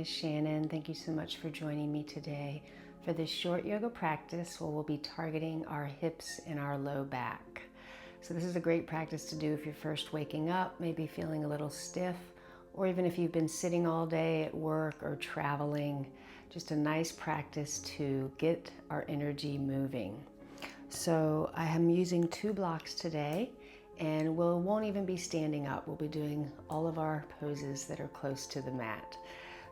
is Shannon. Thank you so much for joining me today for this short yoga practice where we'll be targeting our hips and our low back. So this is a great practice to do if you're first waking up, maybe feeling a little stiff, or even if you've been sitting all day at work or traveling. Just a nice practice to get our energy moving. So I am using 2 blocks today, and we won't even be standing up. We'll be doing all of our poses that are close to the mat.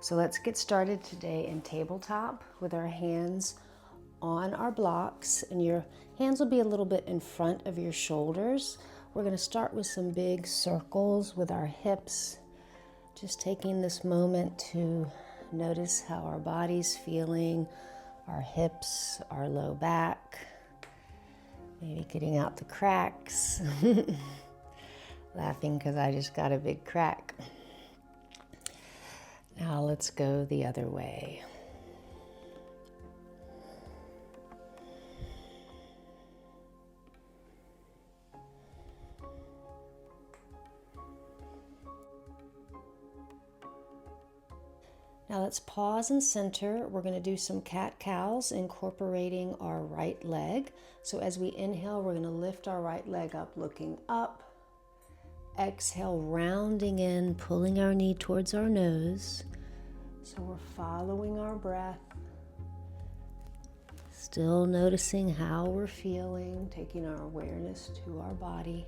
So let's get started today in tabletop with our hands on our blocks, and your hands will be a little bit in front of your shoulders. We're going to start with some big circles with our hips, just taking this moment to notice how our body's feeling, our hips, our low back. Maybe getting out the cracks. Laughing because I just got a big crack. Now let's go the other way. Now let's pause and center. We're going to do some cat-cows, incorporating our right leg. So as we inhale, we're going to lift our right leg up, looking up. Exhale, rounding in, pulling our knee towards our nose. So we're following our breath. Still noticing how we're feeling, taking our awareness to our body.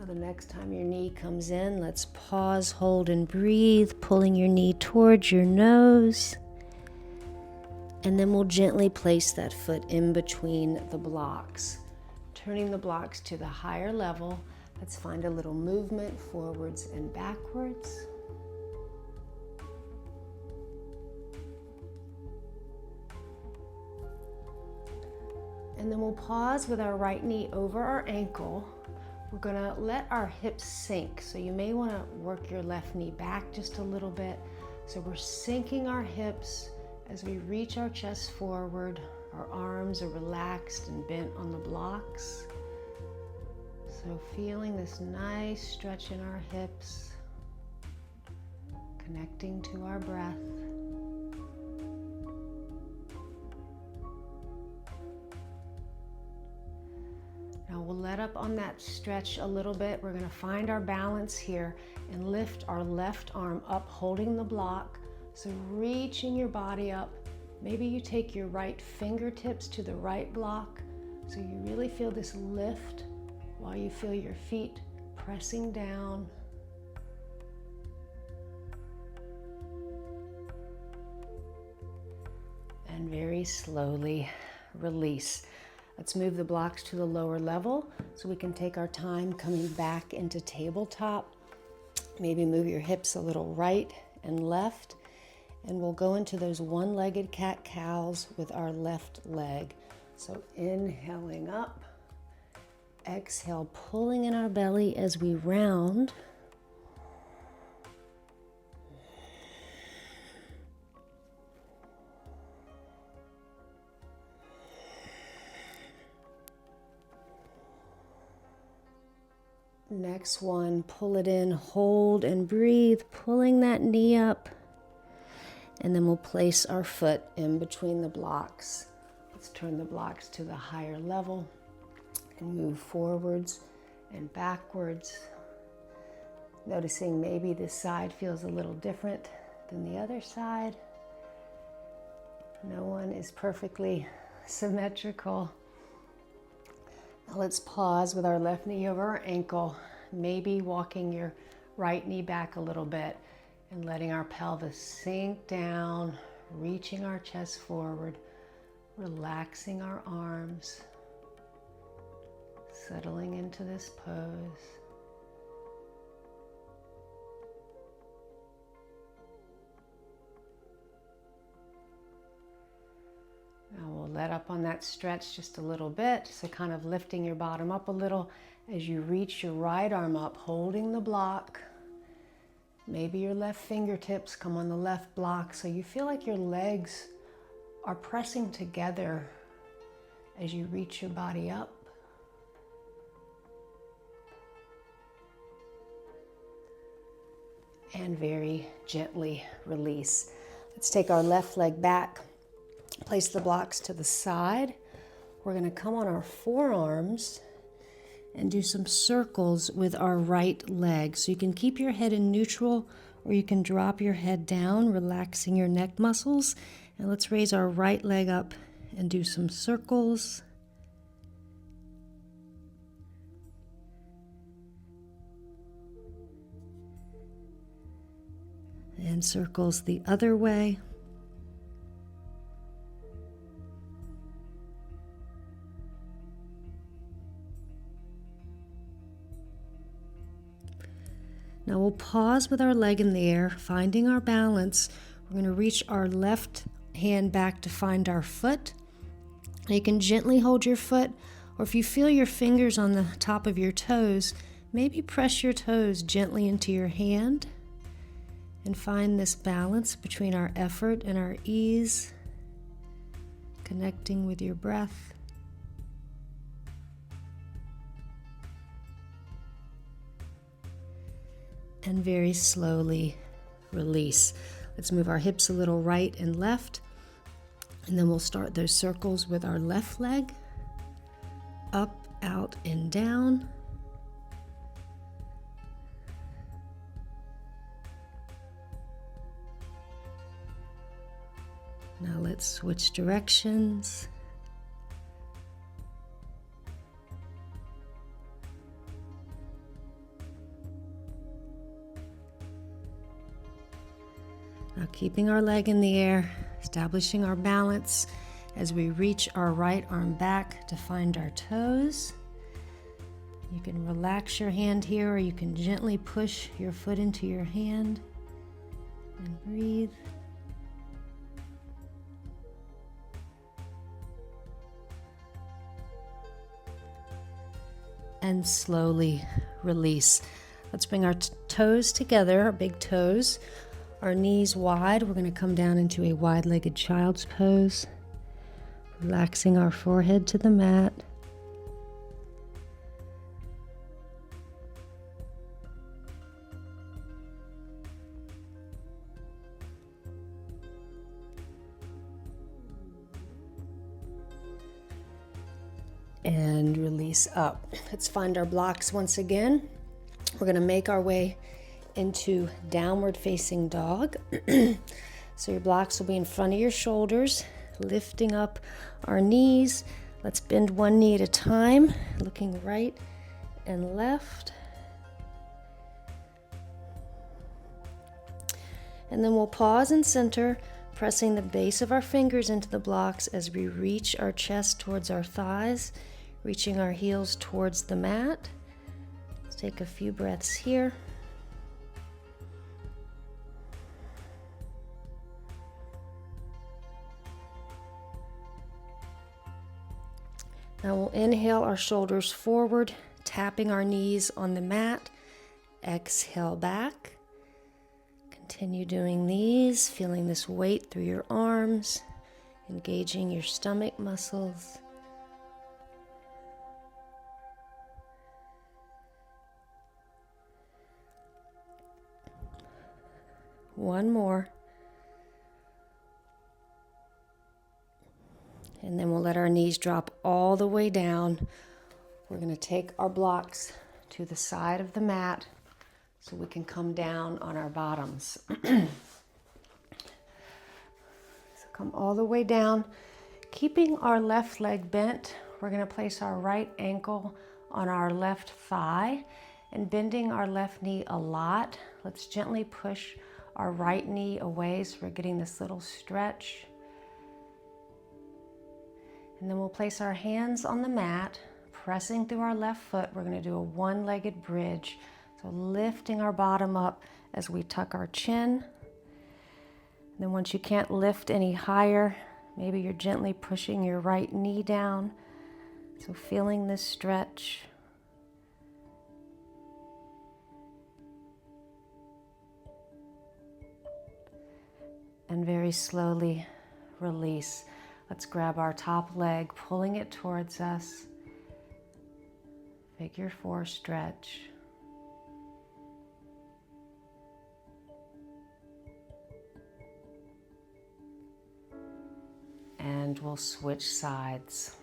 The next time your knee comes in, let's pause, hold, and breathe, pulling your knee towards your nose. And then we'll gently place that foot in between the blocks, turning the blocks to the higher level. Let's find a little movement forwards and backwards. And then we'll pause with our right knee over our ankle. We're going to let our hips sink, so you may want to work your left knee back just a little bit. So we're sinking our hips as we reach our chest forward. Our arms are relaxed and bent on the blocks. So feeling this nice stretch in our hips, connecting to our breath. Now we'll let up on that stretch a little bit. We're going to find our balance here and lift our left arm up, holding the block. So reaching your body up. Maybe you take your right fingertips to the right block, so you really feel this lift while you feel your feet pressing down. And very slowly release. Let's move the blocks to the lower level so we can take our time coming back into tabletop. Maybe move your hips a little right and left, and we'll go into those one-legged cat-cows with our left leg. So inhaling up, exhale, pulling in our belly as we round. Next one, pull it in, hold and breathe, pulling that knee up. And then we'll place our foot in between the blocks. Let's turn the blocks to the higher level and move forwards and backwards. Noticing maybe this side feels a little different than the other side. No one is perfectly symmetrical. Now let's pause with our left knee over our ankle, maybe walking your right knee back a little bit and letting our pelvis sink down, reaching our chest forward, relaxing our arms, settling into this pose. Now we'll let up on that stretch just a little bit, so kind of lifting your bottom up a little as you reach your right arm up, holding the block. Maybe your left fingertips come on the left block, so you feel like your legs are pressing together as you reach your body up. and very gently release. Let's take our left leg back, place the blocks to the side. We're going to come on our forearms and do some circles with our right leg. So you can keep your head in neutral, or you can drop your head down, relaxing your neck muscles. And let's raise our right leg up and do some circles. And circles the other way. Now we'll pause with our leg in the air, finding our balance. We're going to reach our left hand back to find our foot. Now you can gently hold your foot, or if you feel your fingers on the top of your toes, maybe press your toes gently into your hand and find this balance between our effort and our ease, connecting with your breath. And very slowly release. Let's move our hips a little right and left, and then we'll start those circles with our left leg, up, out, and down. Now let's switch directions. Now keeping our leg in the air, establishing our balance as we reach our right arm back to find our toes. You can relax your hand here, or you can gently push your foot into your hand and breathe. And slowly release. Let's bring our toes together, our big toes. Our knees wide. We're going to come down into a wide-legged child's pose, relaxing our forehead to the mat. And release up. Let's find our blocks once again. We're going to make our way into downward facing dog. So your blocks will be in front of your shoulders, lifting up our knees. Let's bend one knee at a time, looking right and left. And then we'll pause and center, pressing the base of our fingers into the blocks as we reach our chest towards our thighs, reaching our heels towards the mat. Let's take a few breaths here. Now we'll inhale our shoulders forward, tapping our knees on the mat. Exhale back. Continue doing these, feeling this weight through your arms, engaging your stomach muscles. One more. And then we'll let our knees drop all the way down. We're going to take our blocks to the side of the mat so we can come down on our bottoms. So come all the way down. Keeping our left leg bent, we're going to place our right ankle on our left thigh and bending our left knee a lot. Let's gently push our right knee away so we're getting this little stretch. And then we'll place our hands on the mat, pressing through our left foot. We're going to do a one-legged bridge. So lifting our bottom up as we tuck our chin. And then once you can't lift any higher, maybe you're gently pushing your right knee down. So feeling this stretch. And very slowly release. Let's grab our top leg, pulling it towards us. Figure 4 stretch. and we'll switch sides.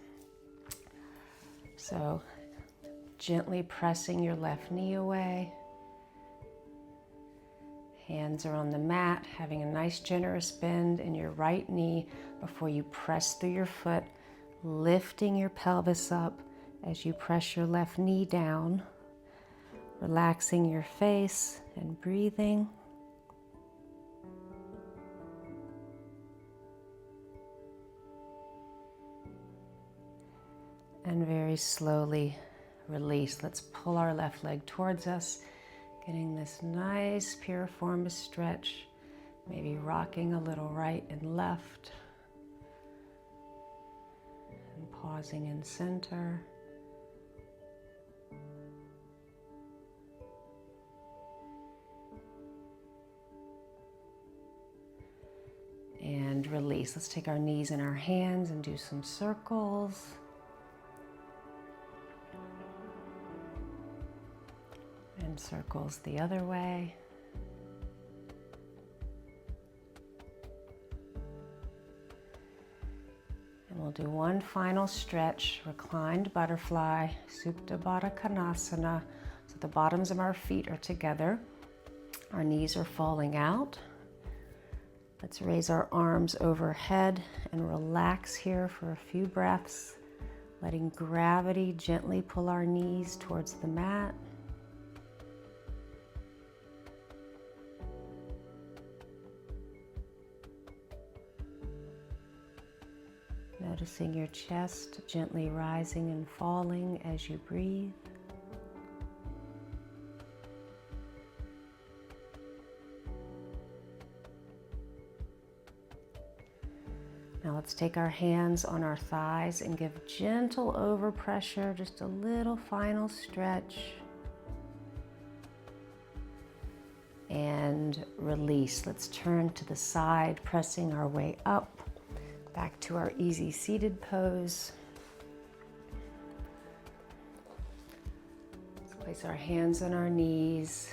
So gently pressing your left knee away. Hands are on the mat, having a nice generous bend in your right knee before you press through your foot, lifting your pelvis up as you press your left knee down, relaxing your face and breathing. And very slowly release. Let's pull our left leg towards us, getting this nice piriformis stretch, maybe rocking a little right and left, and pausing in center. And release. Let's take our knees in our hands and do some circles. And circles the other way. And we'll do one final stretch, reclined butterfly, Supta Baddha Konasana. So the bottoms of our feet are together. Our knees are falling out. Let's raise our arms overhead and relax here for a few breaths, letting gravity gently pull our knees towards the mat. Noticing your chest gently rising and falling as you breathe. Now let's take our hands on our thighs and give gentle overpressure, just a little final stretch. And release. Let's turn to the side, pressing our way up. Back to our easy seated pose. Let's place our hands on our knees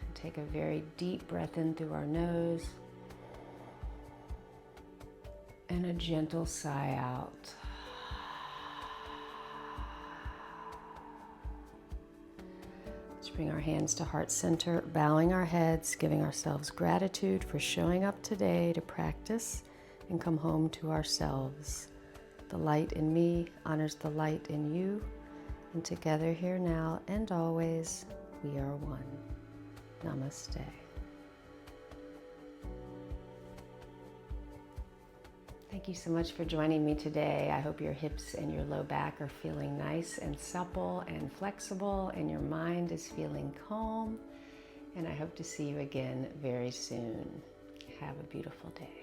and take a very deep breath in through our nose and a gentle sigh out. Let's bring our hands to heart center, bowing our heads, giving ourselves gratitude for showing up today to practice and come home to ourselves. The light in me honors the light in you, and together here now and always, we are one. Namaste. Thank you so much for joining me today. I hope your hips and your low back are feeling nice and supple and flexible, and your mind is feeling calm. And I hope to see you again very soon. Have a beautiful day.